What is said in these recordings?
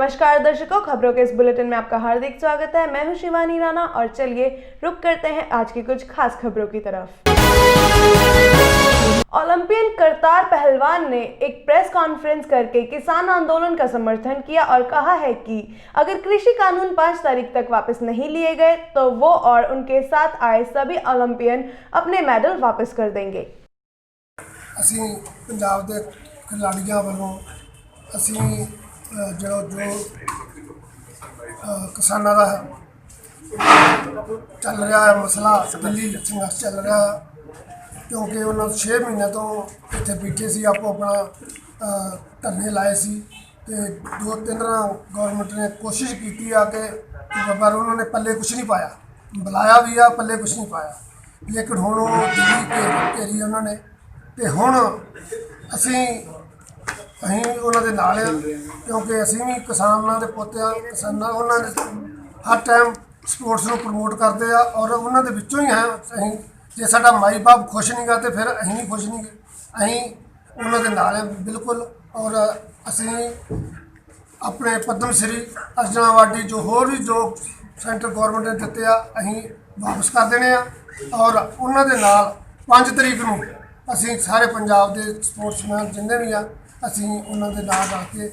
नमस्कार दर्शकों, खबरों के इस बुलेटिन में आपका हार्दिक स्वागत है। मैं हूं शिवानी राणा और चलिए रुक करते हैं आज की कुछ खास खबरों की तरफ। ओलंपियन करतार पहलवान ने एक प्रेस कॉन्फ्रेंस करके किसान आंदोलन का समर्थन किया और कहा है कि अगर कृषि कानून 5 तारीख तक वापस नहीं लिए गए तो वो और उनके साथ आए सभी ओलंपियन अपने मेडल वापस कर देंगे। ਅਸੀਂ ਪੰਜਾਬ ਦੇ ਖਿਡਾਰੀਆਂ ਵੱਲੋਂ ਅਸੀਂ जो किसानों का चल रहा है मसला दिल्ली संघर्ष चल रहा है क्योंकि उन्होंने 6 महीने तो इतने बैठे सी आपो अपना धरने लाए सी ते 2-3 गवर्नमेंट ने कोशिश की आके पर उन्होंने पल्ले कुछ नहीं पाया, बुलाया भी आ पल्ले कुछ नहीं पाया। लेकिन हुण दिल्ली घेरी उन्होंने तो हुण असी उन्होंने नाल क्योंकि असी भी किसानों के पोते किसाना उन्होंने हर टाइम स्पोर्ट्स को प्रमोट करते हैं और उन्होंने विचों ही हैं। अं जे साडा माई बाप खुश नहीं गा तो फिर अं भी खुश नहीं गे, अं उन्होंने नाल हैं बिल्कुल। और असी अपने पद्म श्री अर्जुन अवार्डी जो होर भी जो सेंटर गौरमेंट ने दिते आ अं वापस कर देने और उन्होंने नाल 5 तरीक को असी सारे पंजाब के स्पोर्ट्समैन जिन्हें भी आ ਅਸੀਂ ਉਹਨਾਂ ਦੇ ਨਾਲ ਆ ਕੇ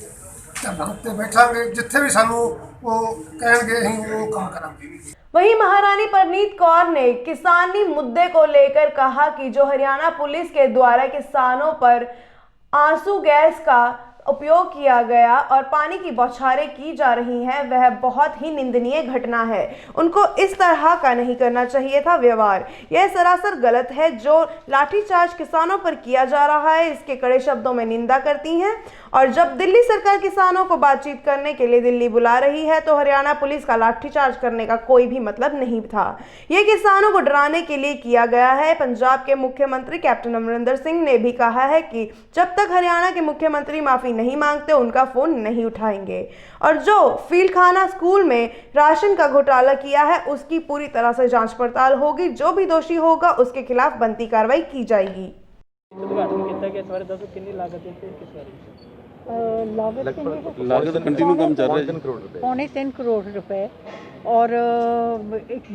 ਧਰਨਾ ਉੱਤੇ बैठांगे, जिथे भी सानू वो कहेंगे ਅਸੀਂ वो काम करांगे। वहीं महारानी परनीत कौर ने किसानी मुद्दे को लेकर कहा कि जो हरियाणा पुलिस के द्वारा किसानों पर आंसू गैस का उपयोग किया गया और पानी की बौछारें की जा रही हैं वह बहुत ही निंदनीय घटना है। उनको इस तरह का नहीं करना चाहिए था व्यवहार, यह सरासर गलत है। जो लाठीचार्ज किसानों पर किया जा रहा है इसके कड़े शब्दों में निंदा करती हैं और जब दिल्ली सरकार किसानों को बातचीत करने के लिए दिल्ली बुला रही है तो हरियाणा पुलिस का लाठीचार्ज करने का कोई भी मतलब नहीं था। यह किसानों को डराने के लिए किया गया है। पंजाब के मुख्यमंत्री कैप्टन अमरिंदर सिंह ने भी कहा है कि जब तक हरियाणा के मुख्यमंत्री माफी नहीं मांगते उनका फोन नहीं उठाएंगे और जो फील्ड खाना स्कूल में राशन का घोटाला किया है उसकी पूरी तरह से जांच पड़ताल होगी। जो भी दोषी होगा उसके खिलाफ बनती कार्रवाई की जाएगी। लागत कंटिन्यू काम चल रहा है, 3.25 करोड़ रुपए और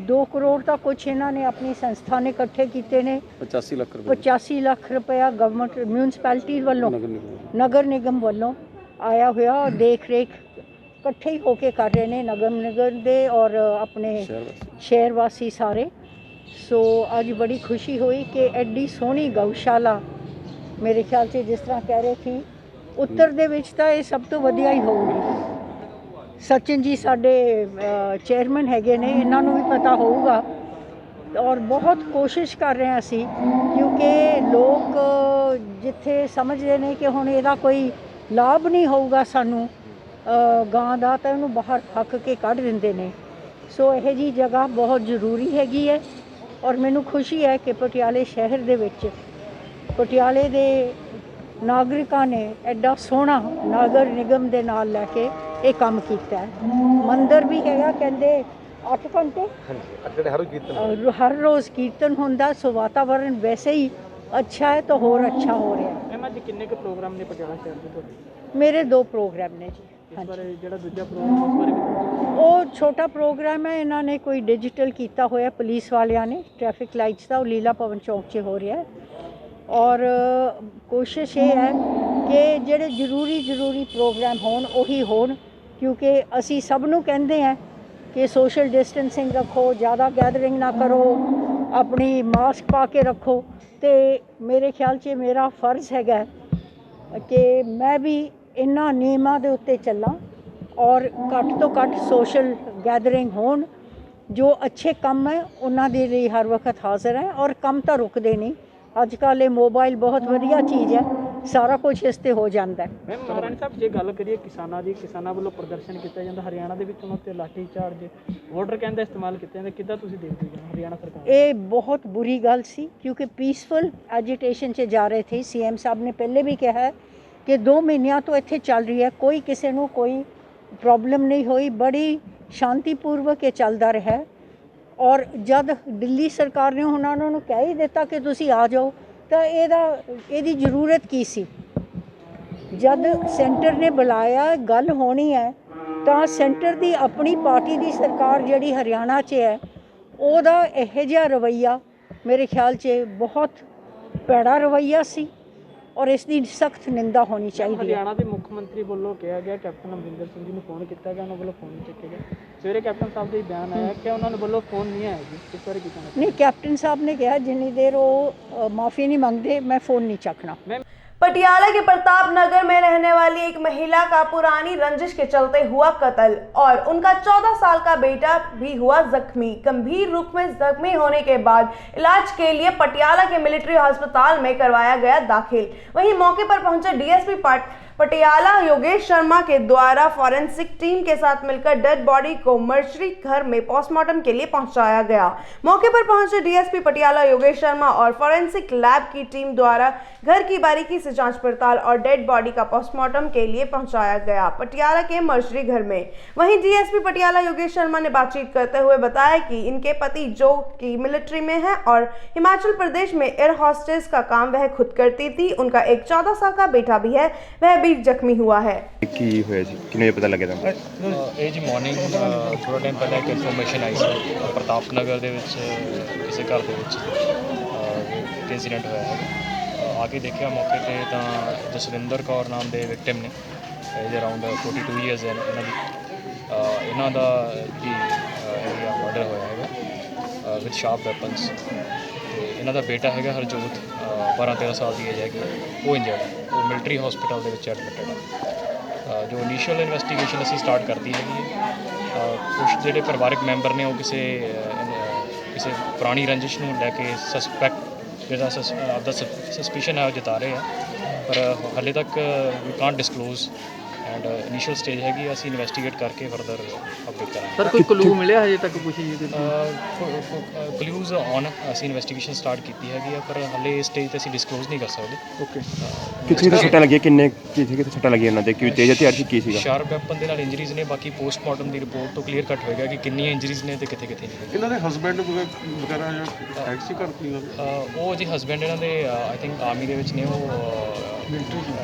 2 करोड़ तो कुछ इन्होंने अपनी संस्था ने इकट्ठे किए ने 85 लाख रुपया गवर्नमेंट म्यूनसिपैलिटी वालों नगर निगम वालों आया हुआ और देख रेख इकट्ठे ही होके कर रहे हैं नगर निगम दे और अपने शहर वासी सारे। सो अज बड़ी खुशी हुई कि एडी सोहनी गौशाला मेरे ख्याल से जिस तरह कह रहे थी उत्तर दे विच तां ये सब तो वधिया ही होगी। सचिन जी साडे चेयरमैन हैगे ने, इन्हों भी पता होगा और बहुत कोशिश कर रहे हैं असी क्योंकि लोग जिथे समझते हैं कि हुण इहदा कोई लाभ नहीं होगा सानू गां दा तां इहनूं बाहर हक के कढ़ दिंदे ने। सो यह जी जगह बहुत जरूरी हैगी है और मैनूं खुशी है कि पटियाले शहर दे विच पटियाले दे नागरिकां ने एडा सोहना नगर निगम दे नाल लैके ये काम किया है। मंदिर भी है कहते 8 घंटे हर रोज़ कीर्तन होंदा। सो वातावरण वैसे ही अच्छा है तो होर अच्छा हो रहा है। मैम अज किन्ने के प्रोग्राम ने पटियाला शहर दे? मेरे 2 प्रोग्राम ने जी। इस बारे जेड़ा दूजा प्रोग्राम उस बारे वो छोटा प्रोग्राम है, इन्होंने कोई डिजिटल किया होया पुलिस वालियां ने ट्रैफिक लाइट्स का, लीला भवन चौक से हो रहा है और कोशिश ये है कि जेड़े जरूरी प्रोग्राम होन उही होन क्योंकि असी सब नूं कहंदे हैं कि सोशल डिस्टेंसिंग रखो, ज़्यादा गैदरिंग ना करो, अपनी मास्क पा के रखो। तो मेरे ख्याल से मेरा फर्ज हैगा कि मैं भी इन्हां नियमां दे उत्ते चलां और घट तो घट सोशल गैदरिंग होन। जो अच्छे काम है उन्हां दे लई हर वक्त हाज़र है और काम तो रुकदे नहीं। अजकल ये मोबाइल बहुत वधिया चीज़ है, सारा कुछ इस ते हो जाता है। मैम महाराणी साहब जे गल करिए किसानों की, किसानों वालों प्रदर्शन किया जाता हरियाणा के उन्होंने उत्ते लाठी चार्ज वाटर कैन का इस्तेमाल किया जाता, किद्दां तुसीं देखदे हो हरियाणा सरकार? ये बहुत बुरी गल सी क्योंकि पीसफुल एजिटेशन से जा रहे थे। CM साहब ने पहले भी कहा है कि 2 महीनों तो इत्थे चल रही है, कोई किसी को कोई प्रॉब्लम नहीं हुई, बड़ी शांतिपूर्वक ये चलता रहा। और जब दिल्ली सरकार ने उन्होंने कह ही दिता कि तुसी आ जाओ तो ਇਹਦੀ ज़रूरत की सी। जब सेंटर ने बुलाया गल होनी है ਤਾਂ ਸੈਂਟਰ ਦੀ ਆਪਣੀ ਪਾਰਟੀ ਦੀ ਸਰਕਾਰ ਜਿਹੜੀ ਹਰਿਆਣਾ 'ਚ ਹੈ ਉਹਦਾ ਇਹੋ ਜਿਹਾ ਰਵੱਈਆ ਮੇਰੇ ਖਿਆਲ 'ਚ ਬਹੁਤ ਭੈੜਾ ਰਵੱਈਆ ਸੀ ਔਰ ਇਸ ਦੀ ਸਖਤ ਨਿੰਦਾ ਹੋਣੀ ਚਾਹੀਦੀ ਹੈ। ਹਰਿਆਣਾ ਦੇ ਮੁੱਖ ਮੰਤਰੀ ਵੱਲੋਂ ਕਿਹਾ ਗਿਆ ਕੈਪਟਨ ਅਮਰਿੰਦਰ ਸਿੰਘ ਜੀ ਨੂੰ ਫੋਨ ਕੀਤਾ ਗਿਆ, ਉਹਨਾਂ ਵੱਲੋਂ ਫੋਨ ਨਹੀਂ ਚੱਕਿਆ ਗਿਆ। ਸਵੇਰੇ ਕੈਪਟਨ ਸਾਹਿਬ ਦਾ ਹੀ ਬਿਆਨ ਆਇਆ ਕਿ ਉਹਨਾਂ ਦੇ ਵੱਲੋਂ ਫੋਨ ਨਹੀਂ ਆਇਆ ਜੀ, ਇਸ ਬਾਰੇ ਕੀ ਕਹਿਣਾ? ਨਹੀਂ, ਕੈਪਟਨ ਸਾਹਿਬ ਨੇ ਕਿਹਾ ਜਿੰਨੀ ਦੇਰ ਉਹ ਮਾफ़ी नहीं मांगते मैं फ़ोन नहीं चकना। पटियाला के प्रताप नगर में रहने वाली एक महिला का पुरानी रंजिश के चलते हुआ कत्ल और उनका 14 साल का बेटा भी हुआ जख्मी। गंभीर रूप में जख्मी होने के बाद इलाज के लिए पटियाला के मिलिट्री अस्पताल में करवाया गया दाखिल। वहीं मौके पर पहुंचे डीएसपी पटियाला योगेश शर्मा के द्वारा फॉरेंसिक टीम के साथ मिलकर डेड बॉडी को मर्चरी घर में पोस्टमार्टम के लिए पहुंचाया गया। मौके पर पहुंचे डीएसपी पटियाला योगेश शर्मा और फॉरेंसिक लैब की टीम द्वारा घर की बारीकी से जांच पड़ताल और डेड बॉडी का पोस्टमार्टम के लिए पहुंचाया गया पटियाला के मर्चरी घर में। वहीं डीएसपी पटियाला योगेश शर्मा ने बातचीत करते हुए बताया कि इनके पति जो कि मिलिट्री में है और हिमाचल प्रदेश में एयर होस्टेस का काम वह खुद करती थी। उनका एक 14 साल का बेटा भी है, वह भी जख्मी हुआ है। ਕੀ ਹੋਇਆ ਜੀ, ਕਿੰਨੇ ਪਤਾ ਲੱਗਿਆ ਤੁਹਾਨੂੰ? ਇਹ ਜੀ ਮਾਰਨਿੰਗ ਥੋੜ੍ਹਾ ਟਾਈਮ ਪਹਿਲਾਂ ਇੱਕ ਇਨਫੋਰਮੇਸ਼ਨ ਆਈ ਸੀ ਪ੍ਰਤਾਪ ਨਗਰ ਦੇ ਵਿੱਚ ਕਿਸੇ ਘਰ ਦੇ ਵਿੱਚ ਇੱਕ ਇੰਸੀਡੈਂਟ ਹੋਇਆ ਹੈ। ਆ ਕੇ ਦੇਖਿਆ ਮੌਕੇ 'ਤੇ ਤਾਂ ਜਸਵਿੰਦਰ ਕੌਰ ਨਾਮ ਦੇ ਵਿਕਟਿਮ ਨੇ, ਏਜ ਅਰਾਊਂਡ 42 ਈਅਰਸ ਹੈ ਇਹਨਾਂ ਦੀ। ਇਹਨਾਂ ਦਾ ਜੀ ਮਰਡਰ ਹੋਇਆ ਹੈਗਾ ਵਿਦ ਸ਼ਾਰਪ ਵੈਪਨਸ। ਅਤੇ ਇਹਨਾਂ ਦਾ ਬੇਟਾ ਹੈਗਾ ਹਰਜੋਤ, 12-13 ਸਾਲ ਦੀ ਏਜ ਹੈਗੀ, ਉਹ ਇੰਜਰਡ ਹੈ, ਉਹ ਮਿਲਟਰੀ ਹਸਪੀਟਲ ਦੇ ਵਿੱਚ ਐਡਮਿਟਡ ਹੈ। ਜੋ ਇਨੀਸ਼ੀਅਲ ਇਨਵੈਸਟੀਗੇਸ਼ਨ ਅਸੀਂ ਸਟਾਰਟ ਕਰਤੀ ਹੈਗੀ ਹੈ। ਕੁਛ ਜਿਹੜੇ ਪਰਿਵਾਰਕ ਮੈਂਬਰ ਨੇ ਉਹ ਕਿਸੇ ਪੁਰਾਣੀ ਰੰਜਿਸ਼ ਨੂੰ ਲੈ ਕੇ ਸਸਪੈਕਟ ਜਿਹੜਾ ਆਪਦਾ ਸਸਪੀਸ਼ਨ ਹੈ ਉਹ ਜਤਾ ਰਹੇ ਆ, ਪਰ ਹਾਲੇ ਤੱਕ ਵੀ can't disclose and initial stage ਹੈਗੀ, ਅਸੀਂ ਇਨਵੈਸਟੀਗੇਟ ਕਰਕੇ ਫਰਦਰ ਅਪਡੇਟ ਕਰਾਂਗੇ। ਸਰ ਕੋਈ ਕਲੂ ਮਿਲਿਆ ਹਜੇ ਤੱਕ ਕੁਝ ਜੀ? ਕਲੂਜ਼ ਔਨ ਅਸੀਂ ਇਨਵੈਸਟੀਗੇਸ਼ਨ ਸਟਾਰਟ ਕੀਤੀ ਹੈਗੀ ਆ, ਪਰ ਹਾਲੇ ਇਸ ਸਟੇਜ ਤੇ ਅਸੀਂ ਡਿਸਕਲੋਜ਼ ਨਹੀਂ ਕਰ ਸਕਦੇ। ਓਕੇ, ਕਿੱਥੇ ਕਿੱਥੇ ਸੱਟਾਂ ਲੱਗੀਆਂ, ਕਿੱਥੇ ਸੱਟਾਂ ਲੱਗੀਆਂ ਇਹਨਾਂ ਦੇ, ਕਿਉਂ ਤੇਜ਼ ਹਥਿਆਰ ਸੀ, ਕੀ ਸੀਗਾ? ਸ਼ਾਰਪ ਵੈਪਨ ਦੇ ਨਾਲ ਇੰਜਰੀਜ਼ ਨੇ, ਬਾਕੀ ਪੋਸਟਮਾਰਟਮ ਦੀ ਰਿਪੋਰਟ ਤੋਂ ਕਲੀਅਰ ਕੱਟ ਹੋਏਗਾ ਕਿ ਕਿੰਨੀਆਂ ਇੰਜਰੀਜ਼ ਨੇ ਤੇ ਕਿੱਥੇ ਕਿੱਥੇ ਨਹੀਂ। ਇਹਨਾਂ ਦੇ ਹਸਬੈਂਡ ਵਗੈਰਾ ਜਾਂ ਟੈਕਸੀ ਕਰਦੀ ਉਹ ਜੀ ਹਸਬੈਂਡ ਇਹਨਾਂ ਦੇ ਆਈ ਥਿੰਕ ਆਰਮੀ ਦੇ ਵਿੱਚ ਨੇ, ਉਹ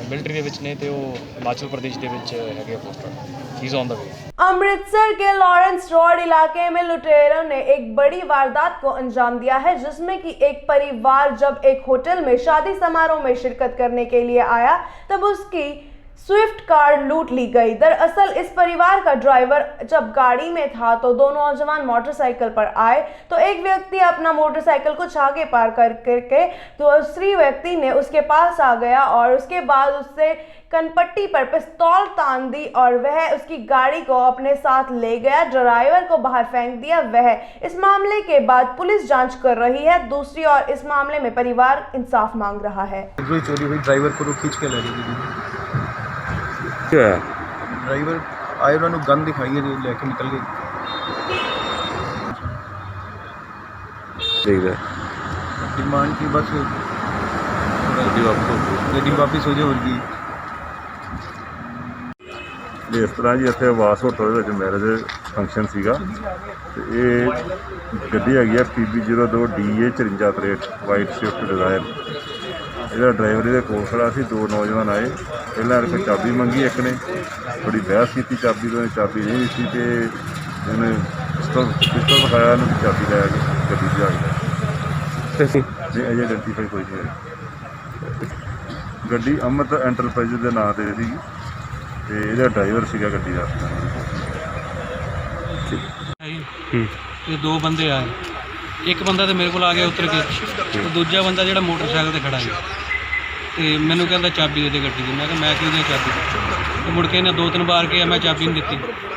ਮਿਲਟਰੀ ਦੇ ਵਿੱਚ ਨੇ, ਤੇ ਉਹ ਹਿਮਾਚਲ ਪ੍ਰदेश ਦੇ ਵਿੱਚ ਹੈਗੇ posted. He is on the way. Amritsar के लॉरेंस रोड इलाके में लुटेरों ने एक बड़ी वारदात को अंजाम दिया है, जिसमें कि एक परिवार जब एक होटल में शादी समारोह में शिरकत करने के लिए आया तब उसकी स्विफ्ट कार लूट ली गई। दरअसल इस परिवार का ड्राइवर जब गाड़ी में था तो दो नौजवान मोटरसाइकिल पर आए तो एक व्यक्ति अपना मोटरसाइकिल कुछ आगे पार करके दूसरी व्यक्ति ने उसके पास आ गया और उसके बाद उससे कनपट्टी पर पिस्तौल तान दी और वह उसकी गाड़ी को अपने साथ ले गया, ड्राइवर को बाहर फेंक दिया। वह इस मामले के बाद पुलिस जांच कर रही है। दूसरी ओर इस मामले में परिवार इंसाफ मांग रहा है। चोरी हुई, ड्राइवर को खींच के ले गई। क्या ड्राइवर आए, उन्होंने गन दिखाई है, लेके निकल गए। देख रहे डिमांड की बस ਗੱਡੀ ਵਾਪਸ ਹੋ ਜਾਏ ਹੋਰ ਕੀ। ਇਸ ਤਰ੍ਹਾਂ ਜੀ ਇੱਥੇ ਆਵਾਸ ਹੋਟਲ ਦੇ ਵਿੱਚ ਮੈਰਿਜ ਫੰਕਸ਼ਨ ਸੀਗਾ ਤੇ ਇਹ ਗੱਡੀ ਹੈਗੀ ਆ PB02 DA 5463 white Swift Dzire. ਇਹਦਾ ਡਰਾਈਵਰ ਇਹਦੇ ਕੋਲ ਖੜਾ ਸੀ। ਦੋ ਨੌਜਵਾਨ ਆਏ, ਪਹਿਲਾਂ ਇਹਨੇ ਕੋਈ ਚਾਬੀ ਮੰਗੀ, ਇੱਕ ਨੇ ਥੋੜੀ ਬਹਿਸ ਕੀਤੀ ਚਾਬੀ ਤੋਂ, ਚਾਬੀ ਨਹੀਂ ਦਿੱਤੀ ਤੇ ਇਹਨੇ ਪਿਸਤੌਲ ਦਿਖਾਇਆ, ਇਹਨੂੰ ਚਾਬੀ ਲੈ ਕੇ ਗੱਡੀ 'ਚ ਆ ਗਿਆ। ਅਜੇ ਆਈਡੈਂਟੀਫਾਈ ਕੋਈ ਨਹੀਂ ਹੋਈ। ਗੱਡੀ ਅਮਰਤ ਐਂਟਰਪ੍ਰਾਈਜ਼ ਦੇ ਨਾਂ 'ਤੇ ਸੀਗੀ ਤੇ ਇਹਦਾ ਡਰਾਈਵਰ ਸੀਗਾ ਗੱਡੀ ਦਾ। ਇਹ ਦੋ ਬੰਦੇ ਆਏ, ਇੱਕ ਬੰਦਾ ਤੇ ਮੇਰੇ ਕੋਲ ਆ ਗਿਆ ਉਤਰ ਕੇ, ਤੇ ਦੂਜਾ ਬੰਦਾ ਜਿਹੜਾ ਮੋਟਰਸਾਈਕਲ ਤੇ ਖੜਾ ਸੀ ਤੇ ਮੈਨੂੰ ਕਹਿੰਦਾ ਚਾਬੀ ਦੇ ਦੇ ਗੱਡੀ ਦੀ। ਮੈਂ ਕਿਹਾ ਮੈਂ ਕਿਉਂ ਦੇ ਚਾਬੀ? ਤੇ ਮੁੜ ਕੇ ਇਹਨੇ 2-3 ਵਾਰ ਕਿਹਾ, ਮੈਂ ਚਾਬੀ ਨਹੀਂ ਦਿੱਤੀ।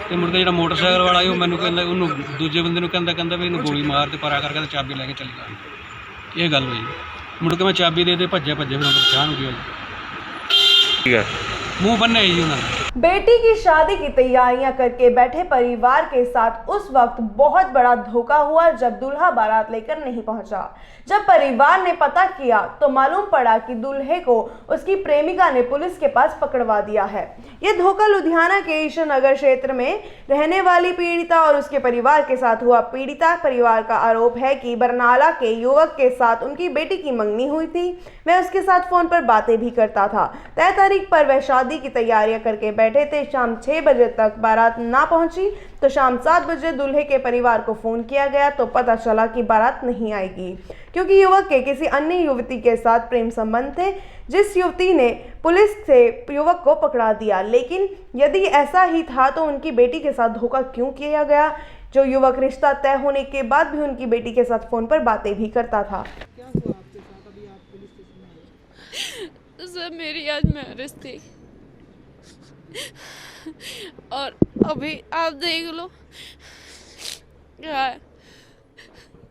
ਤੇ ਮੁੜ ਕੇ ਜਿਹੜਾ ਮੋਟਰਸਾਈਕਲ ਵਾਲਾ ਉਹ ਮੈਨੂੰ ਕਹਿੰਦਾ, ਉਹਨੂੰ ਦੂਜੇ ਬੰਦੇ ਨੂੰ ਕਹਿੰਦਾ ਵੀ ਇਹਨੂੰ ਗੋਲੀ ਮਾਰ ਤੇ ਪਰਾ ਕਰਕੇ ਤੇ ਚਾਬੀ ਲੈ ਕੇ ਚਲੀ ਗਿਆ। ਇਹ ਗੱਲ ਹੋਈ। ਮੁੜ ਕੇ ਮੈਂ ਚਾਬੀ ਦੇ ਭੱਜੇ ਫਿਰ ਉਹਨਾਂ ਪਛਾਣ ਹੋ ਗਿਆ ਜੀ। ठीक है, मुँह बनने ही उन्होंने। बेटी की शादी की तैयारियां करके बैठे परिवार के साथ उस वक्त बहुत बड़ा धोखा हुआ जब दूल्हा बारात लेकर नहीं पहुंचा। जब परिवार ने पता किया तो मालूम पड़ा कि दूल्हे को उसकी प्रेमिका ने पुलिस के पास पकड़वा दिया है। ये धोखा लुधियाना के ईश्वरनगर क्षेत्र में रहने वाली पीड़िता और उसके परिवार के साथ हुआ। पीड़िता परिवार का आरोप है कि बरनाला के युवक के साथ उनकी बेटी की मंगनी हुई थी। वह उसके साथ फोन पर बातें भी करता था। तय तारीख पर वह शादी की तैयारियां करके बैठे थे। शाम 6 बजे तक बारात ना पहुंची तो शाम 7 बजे दूल्हे के परिवार को फ़ोन किया गया तो पता चला कि बारात नहीं आएगी, क्योंकि युवक के किसी अन्य युवती के साथ प्रेम संबंध थे, जिस युवती ने पुलिस से युवक को पकड़ा दिया। लेकिन यदि ऐसा ही था तो उनकी बेटी के साथ धोखा क्यों किया गया? जो युवक रिश्ता तय होने के बाद भी उनकी बेटी के साथ फ़ोन पर बातें भी करता था। सर, मेरी आज मैरिज थी और अभी आप देख लो क्या है।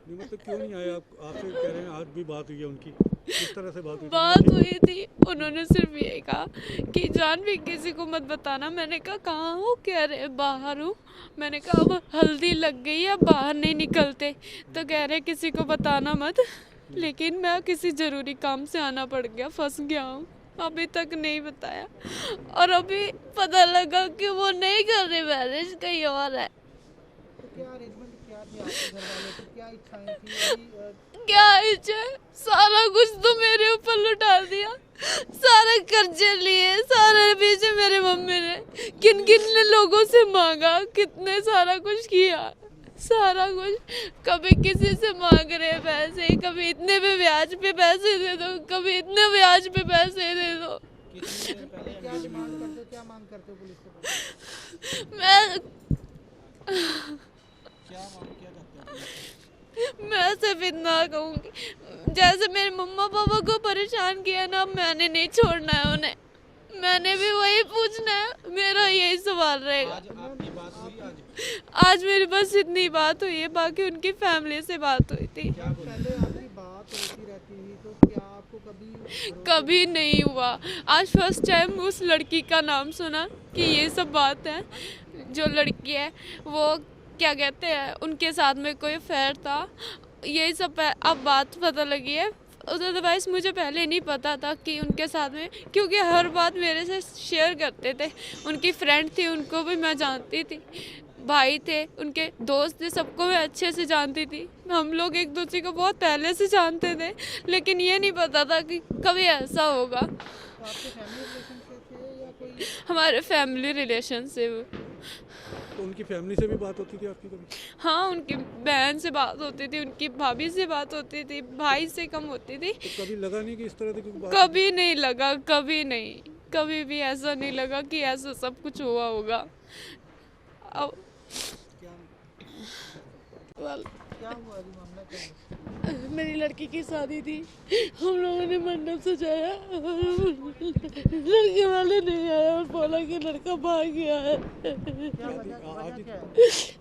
मतलब क्यों नहीं आए आप? आपसे कह रहे हैं आज भी बात हुई है उनकी, किस तरह से बात हुई थी? उन्होंने सिर्फ ये कहा कि जान भी किसी को मत बताना। मैंने कहा कहाँ हो? कह रहे बाहर हूँ। मैंने कहा अब हल्दी लग गई है, बाहर नहीं निकलते। तो कह रहे किसी को बताना मत, लेकिन मैं किसी ज़रूरी काम से आना पड़ गया, फंस गया हूँ। अभी तक नहीं बताया और अभी पता लगा कि वो नहीं कर रहे मैरिज, कहीं और है। क्या इच्छा? सारा कुछ तो मेरे ऊपर लुटा दिया, सारे कर्जे लिए, सारे पीछे मेरे मम्मी ने किन किन लोगों से मांगा, कितने सारा कुछ किया, सारा कुछ। कभी किसी से मांग रहे पैसे, कभी इतने पे ब्याज पे पैसे दे दो, कभी इतने ब्याज पे पैसे दे दो। क्या मांग करते हो पुलिस से? मैं सिर्फ इतना कहूँगी, जैसे मेरे मम्मा पापा को परेशान किया ना, मैंने नहीं छोड़ना है उन्हें। मैंने भी वही पूछना है, मेरा यही सवाल रहेगा। आज मेरे बस इतनी बात हुई है, बाकी उनकी फैमिली से बात हुई थी। पहले आपकी बात होती रहती थी, तो क्या आपको कभी नहीं हुआ? आज फर्स्ट टाइम उस लड़की का नाम सुना कि ये सब बात है। जो लड़की है वो क्या कहते हैं, उनके साथ में कोई अफेयर था, यही सब अब बात पता लगी है। अदरवाइज़ मुझे पहले नहीं पता था कि उनके साथ में, क्योंकि हर बात मेरे से शेयर करते थे। उनकी फ्रेंड थी, उनको भी मैं जानती थी, भाई थे, उनके दोस्त थे, सबको मैं अच्छे से जानती थी। हम लोग एक दूसरे को बहुत पहले से जानते थे, लेकिन ये नहीं पता था कि कभी ऐसा होगा। हमारे फैमिली रिलेशन से वो। तो उनकी फैमिली से भी बात होती थी आपकी कभी? हाँ, उनकी बहन से बात होती थी, उनकी भाभी से बात होती थी, भाई से कम होती थी। तो कभी लगा नहीं कि इस तरह की बात? कभी नहीं लगा, कभी नहीं, कभी भी ऐसा नहीं लगा कि ऐसा सब कुछ हुआ होगा। अब क्या हुआ अभी मामला क्या है? मेरी लड़की की शादी थी, हम लोगों ने मंडप सजाया, लड़के वाले नहीं आए और बोला कि लड़का भाग गया है।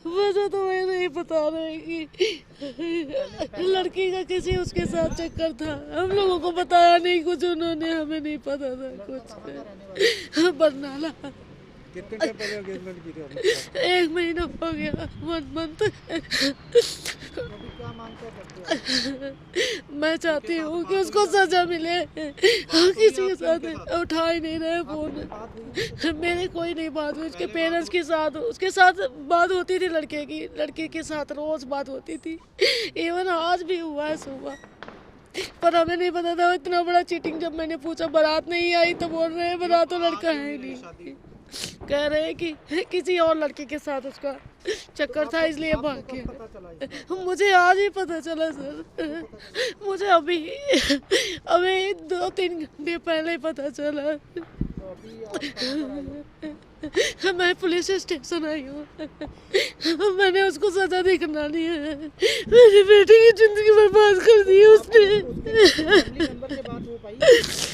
वजह तो मैं नहीं बता रहे कि लड़की का किसी उसके साथ चक्कर था, हम लोगों को बताया नहीं कुछ, उन्होंने हमें नहीं पता था कुछ। बरनाला। कितने टाइम पहले एंगेजमेंट की थी आपने? 1 महीना हो गया, 1 मंथ। क्या मांग करते हो? मैं चाहती हूँ कि उसको सजा मिले। किसी के साथ उठा ही नहीं रहे फोन, मेरे कोई नहीं बात हुई। उसके पेरेंट्स के साथ, उसके साथ बात होती थी, लड़के के साथ रोज बात होती थी। इवन आज भी हुआ है सुबह, पर हमें नहीं पता था इतना बड़ा चीटिंग। जब मैंने पूछा बारात नहीं आई तो बोल रहे हैं बारात तो लड़का है नहीं, कह रहे हैं कि किसी और लड़के के साथ उसका चक्कर था इसलिए भाग गया। मुझे आज ही पता चला सर, मुझे अभी 2-3 घंटे पहले पता चला। मैं पुलिस स्टेशन आई हूँ, मैंने उसको सजा दिखलानी है। मेरी बेटी की जिंदगी बर्बाद कर दी है उसने।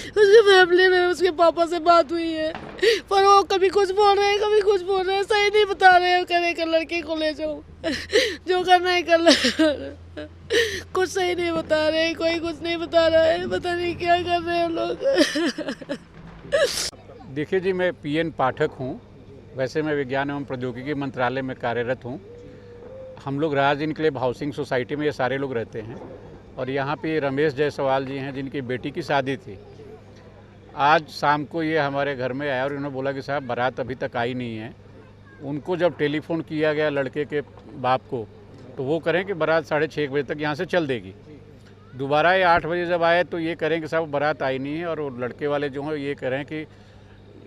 उसके फैमिली में उसके पापा से बात हुई है, पर वो कभी कुछ बोल रहे हैं, कभी कुछ बोल रहे हैं, सही नहीं बता रहे हैं। कह रहे कर लड़के को ले जाओ, जो करना है कर लो। कुछ सही नहीं बता रहे, कोई कुछ नहीं बता रहा है, पता नहीं क्या कर रहे हैं लोग। देखिए जी, मैं पीएन पाठक हूँ। वैसे मैं विज्ञान एवं प्रौद्योगिकी मंत्रालय में कार्यरत हूँ। हम लोग राज इनक्लेव हाउसिंग सोसाइटी में ये सारे लोग रहते हैं, और यहाँ पे रमेश जायसवाल जी हैं जिनकी बेटी की शादी थी। आज शाम को ये हमारे घर में आया और इन्होंने बोला कि साहब बारात अभी तक आई नहीं है। उनको जब टेलीफोन किया गया लड़के के बाप को, तो वो करें कि बारात 6:30 बजे तक यहाँ से चल देगी। दोबारा ये 8 बजे जब आए तो ये करें कि साहब बारात आई नहीं है, और लड़के वाले जो हैं ये करें कि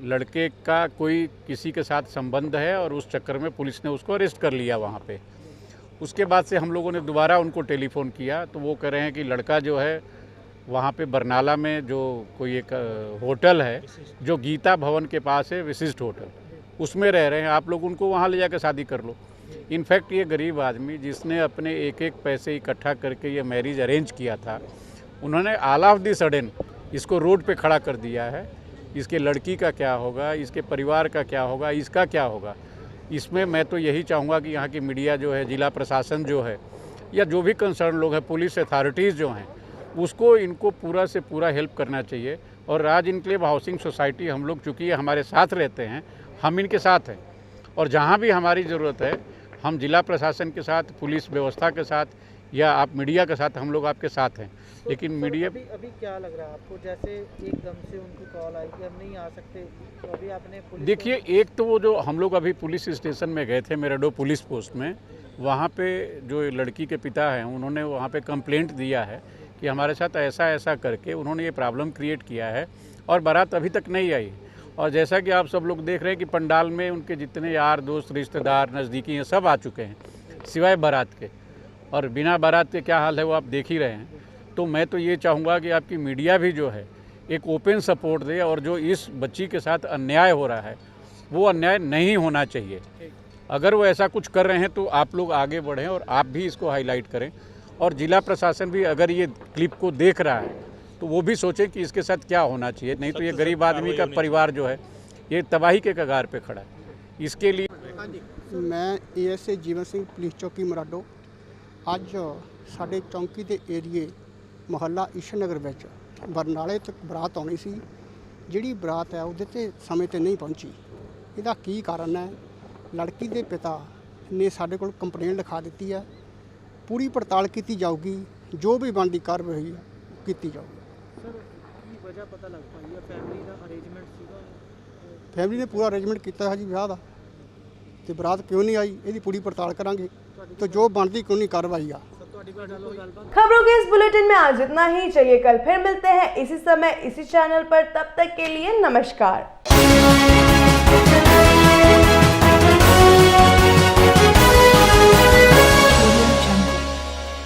लड़के का कोई किसी के साथ संबंध है और उस चक्कर में पुलिस ने उसको अरेस्ट कर लिया वहाँ पे। उसके बाद से हम लोगों ने दोबारा उनको टेलीफोन किया तो वो कह रहे हैं कि लड़का जो है वहाँ पे बरनाला में जो कोई एक होटल है जो गीता भवन के पास है, विशिष्ट होटल, उसमें रह रहे हैं, आप लोग उनको वहाँ ले जाकर शादी कर लो। इनफैक्ट ये गरीब आदमी जिसने अपने एक एक पैसे इकट्ठा करके ये मैरिज अरेंज किया था, उन्होंने ऑल ऑफ दी सडन इसको रोड पे खड़ा कर दिया है। इसके लड़की का क्या होगा, इसके परिवार का क्या होगा, इसका क्या होगा। इसमें मैं तो यही चाहूँगा कि यहाँ की मीडिया जो है, जिला प्रशासन जो है, या जो भी कंसर्न लोग हैं, पुलिस अथॉरिटीज़ जो हैं, उसको इनको पूरा से पूरा हेल्प करना चाहिए। और राज इनक्लेव हाउसिंग सोसाइटी हम लोग चूँकि ये हमारे साथ रहते हैं, हम इनके साथ हैं और जहाँ भी हमारी ज़रूरत है हम जिला प्रशासन के साथ, पुलिस व्यवस्था के साथ या आप मीडिया के साथ, हम लोग आपके साथ हैं। लेकिन मीडिया अभी क्या लग रहा है आपको, जैसे एकदम से उनको कॉल आई कि हम नहीं आ सकते, तो अभी आपने देखिए, एक तो वो जो हम लोग अभी पुलिस स्टेशन में गए थे मेराडो पुलिस पोस्ट में, वहाँ पे जो लड़की के पिता हैं उन्होंने वहाँ पे कंप्लेंट दिया है कि हमारे साथ ऐसा ऐसा करके उन्होंने ये प्रॉब्लम क्रिएट किया है और बारात अभी तक नहीं आई। और जैसा कि आप सब लोग देख रहे हैं कि पंडाल में उनके जितने यार दोस्त रिश्तेदार नज़दीकी हैं सब आ चुके हैं सिवाय बारात के, और बिना बारात के क्या हाल है वो आप देख ही रहे हैं। तो मैं तो ये चाहूँगा कि आपकी मीडिया भी जो है एक ओपन सपोर्ट दे और जो इस बच्ची के साथ अन्याय हो रहा है वो अन्याय नहीं होना चाहिए। अगर वो ऐसा कुछ कर रहे हैं तो आप लोग आगे बढ़ें और आप भी इसको हाईलाइट करें। और जिला प्रशासन भी अगर ये क्लिप को देख रहा है तो वो भी सोचे कि इसके साथ क्या होना चाहिए, नहीं तो ये गरीब आदमी का परिवार जो है ये तबाही के कगार पे खड़ा है। इसके लिए मैं ASA जीवन सिंह पुलिस चौकी मराडो ਅੱਜ ਸਾਡੇ ਚੌਂਕੀ ਦੇ ਏਰੀਏ ਮੁਹੱਲਾ ਈਸ਼ਰ ਨਗਰ ਵਿੱਚ ਬਰਨਾਲੇ ਤੱਕ ਬਰਾਤ ਆਉਣੀ ਸੀ। ਜਿਹੜੀ ਬਰਾਤ ਹੈ ਉਹਦੇ ਤੇ ਸਮੇਂ ਤੇ ਨਹੀਂ ਪਹੁੰਚੀ। ਇਹਦਾ ਕੀ ਕਾਰਨ ਹੈ? ਲੜਕੀ ਦੇ ਪਿਤਾ ਨੇ ਸਾਡੇ ਕੋਲ ਕੰਪਲੇਂਟ ਲਿਖਾ ਦਿੱਤੀ ਹੈ। ਪੂਰੀ ਪੜਤਾਲ ਕੀਤੀ ਜਾਊਗੀ, ਜੋ ਵੀ ਬਣਦੀ ਕਾਰਵਾਈ ਕੀਤੀ ਜਾਊਗੀ। ਸਰ ਕੀ ਵਜ੍ਹਾ ਪਤਾ ਲੱਗ ਪਾਈ ਹੈ? ਫੈਮਿਲੀ ਦਾ ਅਰੇਂਜਮੈਂਟ ਸੀਗਾ? ਫੈਮਿਲੀ ਨੇ ਪੂਰਾ ਅਰੇਂਜਮੈਂਟ ਕੀਤਾ ਹੈ ਜੀ ਵਿਆਹ ਦਾ, ਤੇ ਬਰਾਤ ਕਿਉਂ नहीं आई ਇਹਦੀ पूरी पड़ताल करांगे तो जो बनती कानूनी कार्रवाई आ। खबरों के इस बुलेटिन में आज इतना ही। चलिए कल फिर मिलते हैं इसी समय इसी चैनल पर, तब तक के लिए नमस्कार।